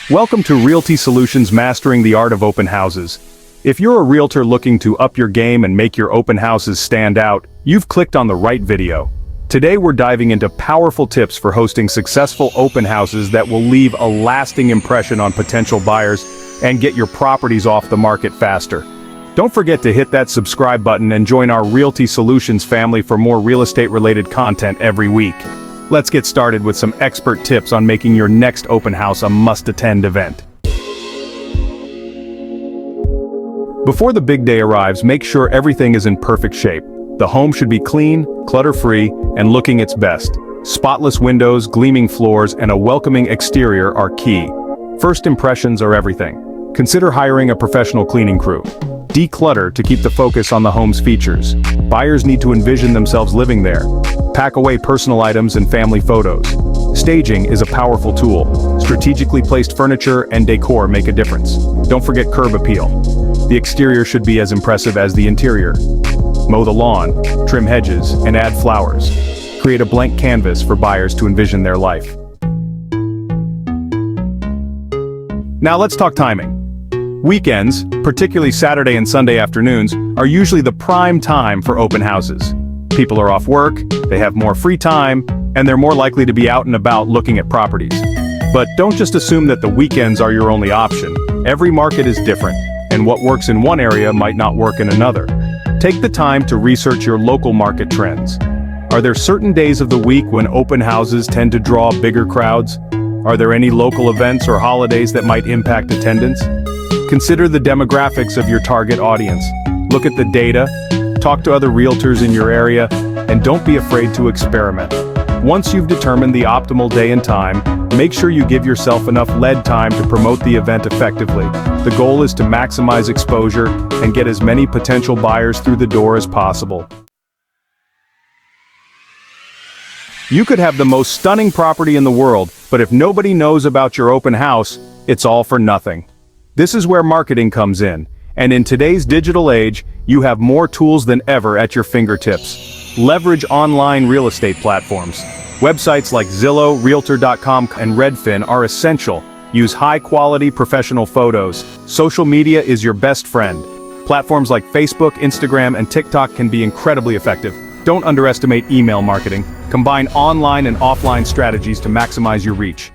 Welcome to Realty Solutions Mastering the Art of Open Houses. If you're a realtor looking to up your game and make your open houses stand out, you've clicked on the right video. Today we're diving into powerful tips for hosting successful open houses that will leave a lasting impression on potential buyers and get your properties off the market faster. Don't forget to hit that subscribe button and join our Realty Solutions family for more real estate-related content every week. Let's get started with some expert tips on making your next open house a must-attend event. Before the big day arrives, make sure everything is in perfect shape. The home should be clean, clutter-free, and looking its best. Spotless windows, gleaming floors, and a welcoming exterior are key. First impressions are everything. Consider hiring a professional cleaning crew. Declutter to keep the focus on the home's features. Buyers need to envision themselves living there. Pack away personal items and family photos. Staging is a powerful tool. Strategically placed furniture and decor make a difference. Don't forget curb appeal. The exterior should be as impressive as the interior. Mow the lawn, trim hedges, and add flowers. Create a blank canvas for buyers to envision their life. Now let's talk timing. Weekends, particularly Saturday and Sunday afternoons, are usually the prime time for open houses. People are off work, they have more free time, and they're more likely to be out and about looking at properties. But don't just assume that the weekends are your only option. Every market is different, and what works in one area might not work in another. Take the time to research your local market trends. Are there certain days of the week when open houses tend to draw bigger crowds? Are there any local events or holidays that might impact attendance? Consider the demographics of your target audience. Look at the data, talk to other realtors in your area, and don't be afraid to experiment. Once you've determined the optimal day and time, make sure you give yourself enough lead time to promote the event effectively. The goal is to maximize exposure and get as many potential buyers through the door as possible. You could have the most stunning property in the world, but if nobody knows about your open house, it's all for nothing. This is where marketing comes in, and in today's digital age, you have more tools than ever at your fingertips. Leverage online real estate platforms. Websites like Zillow, Realtor.com, and Redfin are essential. Use high-quality professional photos. Social media is your best friend. Platforms like Facebook, Instagram, and TikTok can be incredibly effective. Don't underestimate email marketing. Combine online and offline strategies to maximize your reach.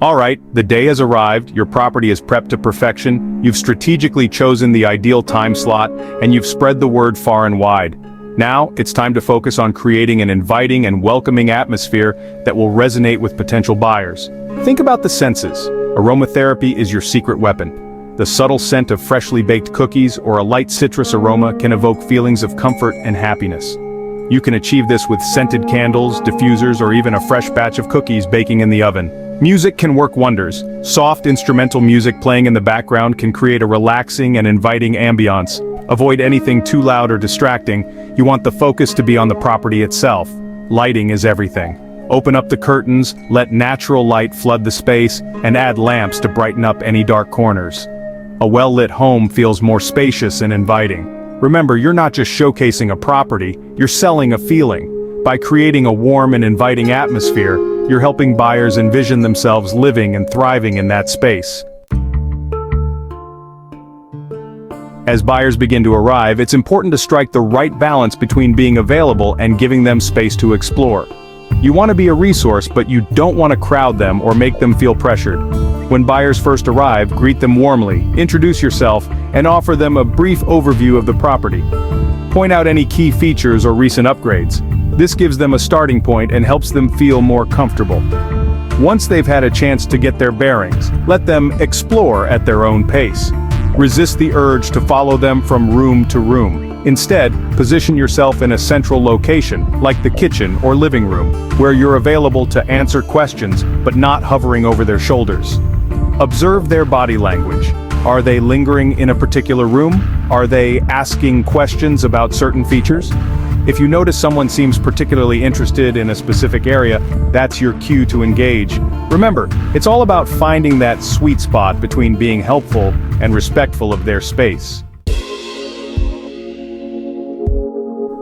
Alright, the day has arrived, your property is prepped to perfection, you've strategically chosen the ideal time slot, and you've spread the word far and wide. Now, it's time to focus on creating an inviting and welcoming atmosphere that will resonate with potential buyers. Think about the senses. Aromatherapy is your secret weapon. The subtle scent of freshly baked cookies or a light citrus aroma can evoke feelings of comfort and happiness. You can achieve this with scented candles, diffusers, or even a fresh batch of cookies baking in the oven. Music can work wonders. Soft instrumental music playing in the background can create a relaxing and inviting ambiance. Avoid anything too loud or distracting. You want the focus to be on the property itself. Lighting is everything. Open up the curtains, let natural light flood the space, and add lamps to brighten up any dark corners. A well-lit home feels more spacious and inviting. Remember, you're not just showcasing a property, you're selling a feeling. By creating a warm and inviting atmosphere, you're helping buyers envision themselves living and thriving in that space. As buyers begin to arrive, it's important to strike the right balance between being available and giving them space to explore. You want to be a resource, but you don't want to crowd them or make them feel pressured. When buyers first arrive, greet them warmly, introduce yourself, and offer them a brief overview of the property. Point out any key features or recent upgrades. This gives them a starting point and helps them feel more comfortable. Once they've had a chance to get their bearings, let them explore at their own pace. Resist the urge to follow them from room to room. Instead, position yourself in a central location, like the kitchen or living room, where you're available to answer questions, but not hovering over their shoulders. Observe their body language. Are they lingering in a particular room? Are they asking questions about certain features? If you notice someone seems particularly interested in a specific area, that's your cue to engage. Remember, it's all about finding that sweet spot between being helpful and respectful of their space.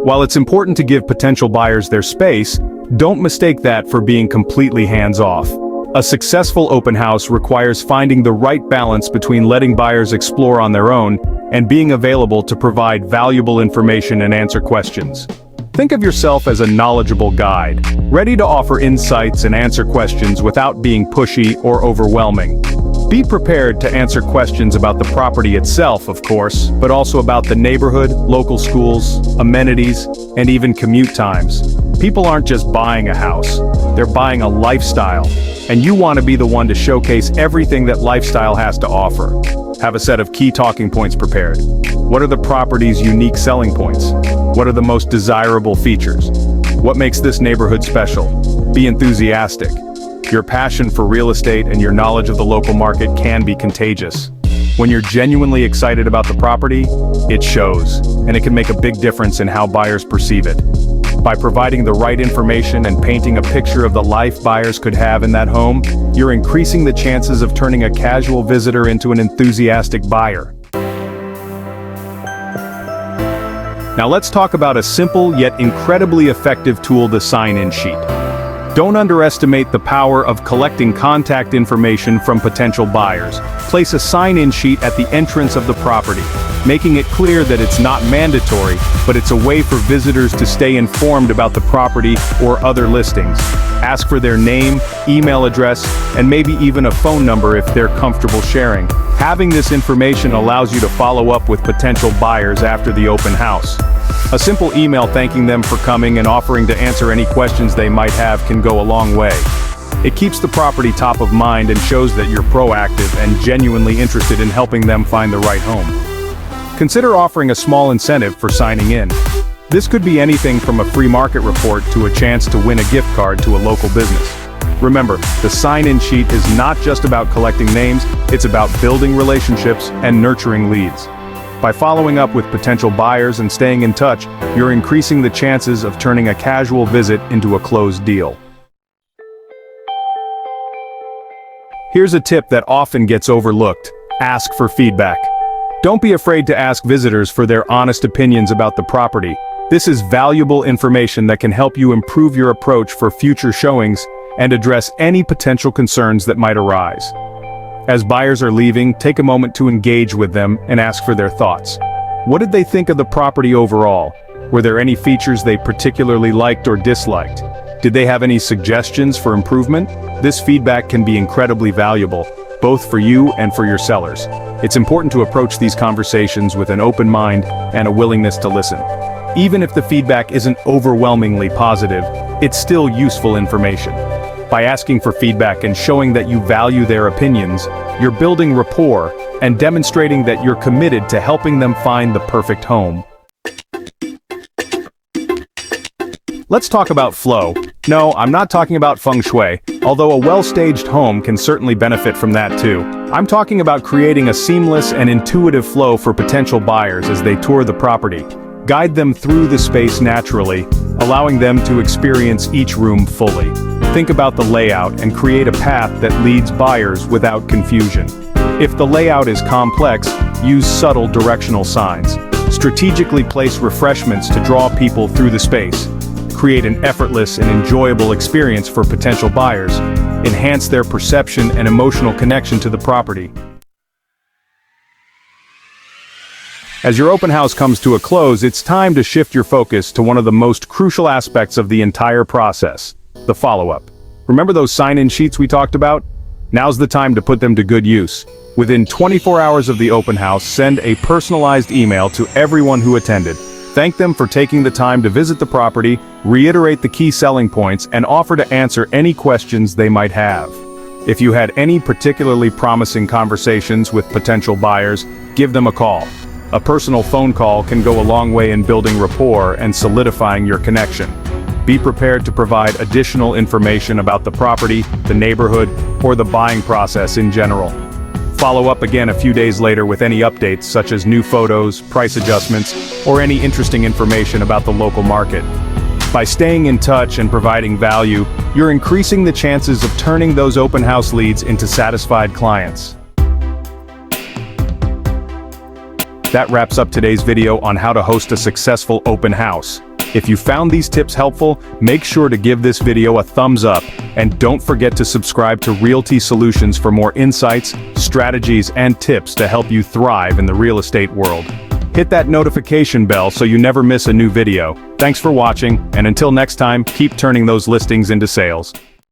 While it's important to give potential buyers their space, Don't mistake that for being completely hands-off. A successful open house requires finding the right balance between letting buyers explore on their own and being available to provide valuable information and answer questions. Think of yourself as a knowledgeable guide, ready to offer insights and answer questions without being pushy or overwhelming. Be prepared to answer questions about the property itself, of course, but also about the neighborhood, local schools, amenities, and even commute times. People aren't just buying a house, they're buying a lifestyle, and you want to be the one to showcase everything that lifestyle has to offer. Have a set of key talking points prepared. What are the property's unique selling points? What are the most desirable features? What makes this neighborhood special? Be enthusiastic. Your passion for real estate and your knowledge of the local market can be contagious. When you're genuinely excited about the property, it shows, and it can make a big difference in how buyers perceive it. By providing the right information and painting a picture of the life buyers could have in that home, you're increasing the chances of turning a casual visitor into an enthusiastic buyer. Now let's talk about a simple yet incredibly effective tool, the sign-in sheet. Don't underestimate the power of collecting contact information from potential buyers. Place a sign-in sheet at the entrance of the property, making it clear that it's not mandatory, but it's a way for visitors to stay informed about the property or other listings. Ask for their name, email address, and maybe even a phone number if they're comfortable sharing. Having this information allows you to follow up with potential buyers after the open house. A simple email thanking them for coming and offering to answer any questions they might have can go a long way. It keeps the property top of mind and shows that you're proactive and genuinely interested in helping them find the right home. Consider offering a small incentive for signing in. This could be anything from a free market report to a chance to win a gift card to a local business. Remember, the sign-in sheet is not just about collecting names, it's about building relationships and nurturing leads. By following up with potential buyers and staying in touch, you're increasing the chances of turning a casual visit into a closed deal. Here's a tip that often gets overlooked: ask for feedback. Don't be afraid to ask visitors for their honest opinions about the property. This is valuable information that can help you improve your approach for future showings and address any potential concerns that might arise. As buyers are leaving, take a moment to engage with them and ask for their thoughts. What did they think of the property overall? Were there any features they particularly liked or disliked? Did they have any suggestions for improvement? This feedback can be incredibly valuable, both for you and for your sellers. It's important to approach these conversations with an open mind and a willingness to listen. Even if the feedback isn't overwhelmingly positive, it's still useful information. By asking for feedback and showing that you value their opinions, you're building rapport and demonstrating that you're committed to helping them find the perfect home. Let's talk about flow. No, I'm not talking about feng shui, although a well-staged home can certainly benefit from that too. I'm talking about creating a seamless and intuitive flow for potential buyers as they tour the property. Guide them through the space naturally, allowing them to experience each room fully. Think about the layout and create a path that leads buyers without confusion. If the layout is complex, use subtle directional signs. Strategically place refreshments to draw people through the space. Create an effortless and enjoyable experience for potential buyers. Enhance their perception and emotional connection to the property. As your open house comes to a close, it's time to shift your focus to one of the most crucial aspects of the entire process: the follow-up. Remember those sign-in sheets we talked about? Now's the time to put them to good use. Within 24 hours of the open house, send a personalized email to everyone who attended. Thank them for taking the time to visit the property, reiterate the key selling points, and offer to answer any questions they might have. If you had any particularly promising conversations with potential buyers, give them a call. A personal phone call can go a long way in building rapport and solidifying your connection. Be prepared to provide additional information about the property, the neighborhood, or the buying process in general. Follow up again a few days later with any updates such as new photos, price adjustments, or any interesting information about the local market. By staying in touch and providing value, you're increasing the chances of turning those open house leads into satisfied clients. That wraps up today's video on how to host a successful open house. If you found these tips helpful, make sure to give this video a thumbs up, and don't forget to subscribe to Realty Solutions for more insights, strategies, and tips to help you thrive in the real estate world. Hit that notification bell so you never miss a new video. Thanks for watching, and until next time, keep turning those listings into sales.